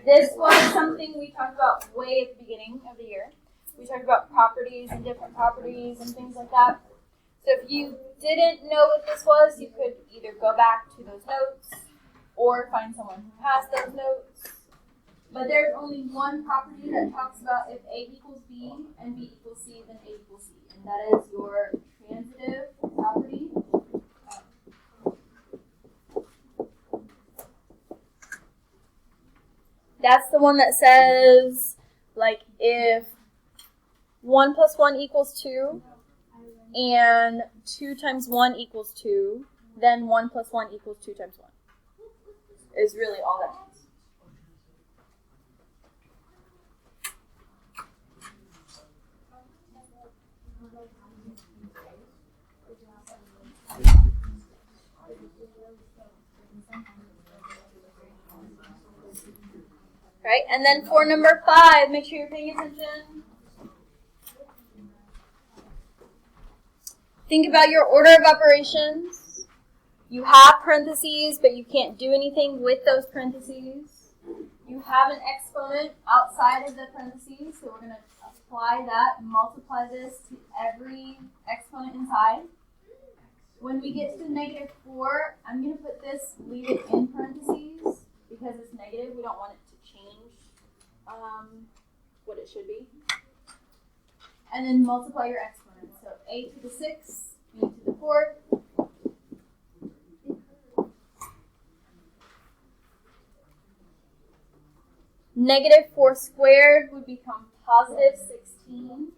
This was something we talked about way at the beginning of the year. We talked about properties and different properties and things like that. So if you didn't know what this was, you could either go back to those notes or find someone who has those notes. But there's only one property that talks about if A equals B and B equals C, then A equals C. And that is your transitive property. That's the one that says, like, if 1 plus 1 equals 2, and 2 times 1 equals 2, then 1 plus 1 equals 2 times 1. Is really all that means. Right, and then for number 5, make sure you're paying attention. Think about your order of operations. You have parentheses, but you can't do anything with those parentheses. You have an exponent outside of the parentheses, so we're going to apply that and multiply this to every exponent inside. When we get to negative 4, I'm going to put this, leave it in parentheses, because it's negative. We don't want it to change what it should be. And then multiply your exponents. So a to the 6, b to the 4th. Negative 4 squared would become positive 16.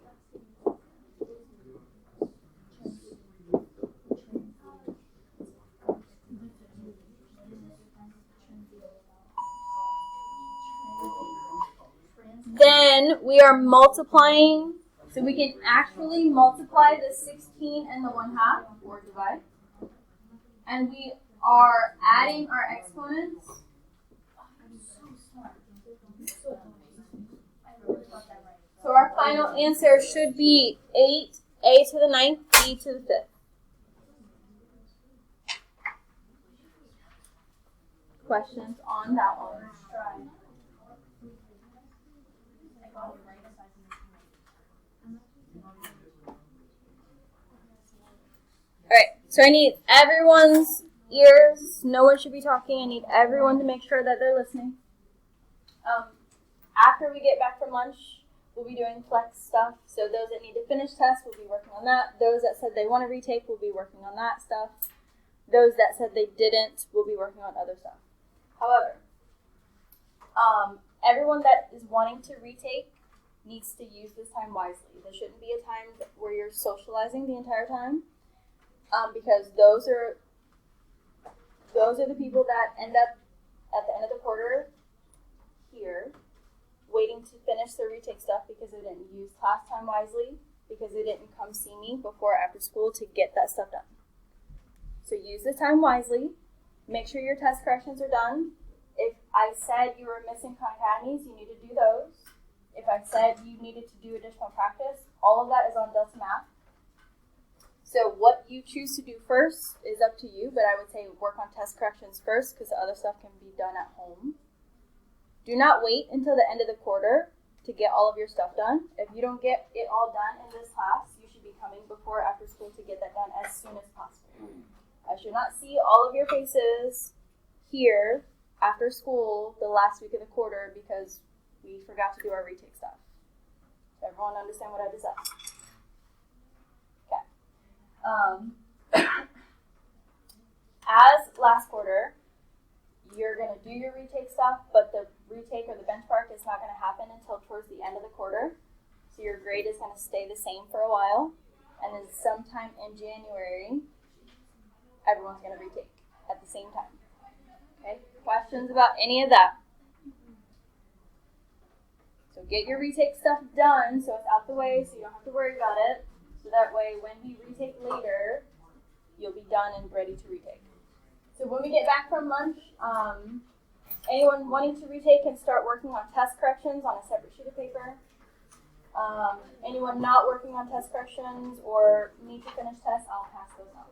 Then we are multiplying, so we can actually multiply the 16 and the 1/2, or divide. And we are adding our exponents. So our final answer should be 8, a to the 9th, b to the 5th. Questions on that one? Alright, so I need everyone's ears. No one should be talking. I need everyone to make sure that they're listening. After we get back from lunch, we'll be doing flex stuff. So those that need to finish tests will be working on that. Those that said they want to retake will be working on that stuff. Those that said they didn't will be working on other stuff. However, everyone that is wanting to retake needs to use this time wisely. There shouldn't be a time where you're socializing the entire time, because those are the people that end up at the end of the quarter here waiting to finish their retake stuff because they didn't use class time wisely, because they didn't come see me before or after school to get that stuff done. So use the time wisely. Make sure your test corrections are done. If I said you were missing Khan Academies, you need to do those. If I said you needed to do additional practice, all of that is on Delta Math. So what you choose to do first is up to you, but I would say work on test corrections first because the other stuff can be done at home. Do not wait until the end of the quarter to get all of your stuff done. If you don't get it all done in this class, you should be coming before or after school to get that done as soon as possible. I should not see all of your faces here after school the last week of the quarter because we forgot to do our retake stuff. Does everyone understand what I just said? Okay. As last quarter, you're going to do your retake stuff, but the retake or the benchmark is not going to happen until towards the end of the quarter. So your grade is going to stay the same for a while. And then sometime in January, everyone's going to retake at the same time. Okay? Questions about any of that? So get your retake stuff done so it's out the way so you don't have to worry about it. So that way when we retake later, you'll be done and ready to retake. So when we get back from lunch, anyone wanting to retake can start working on test corrections on a separate sheet of paper. Anyone not working on test corrections or need to finish tests, I'll pass those out.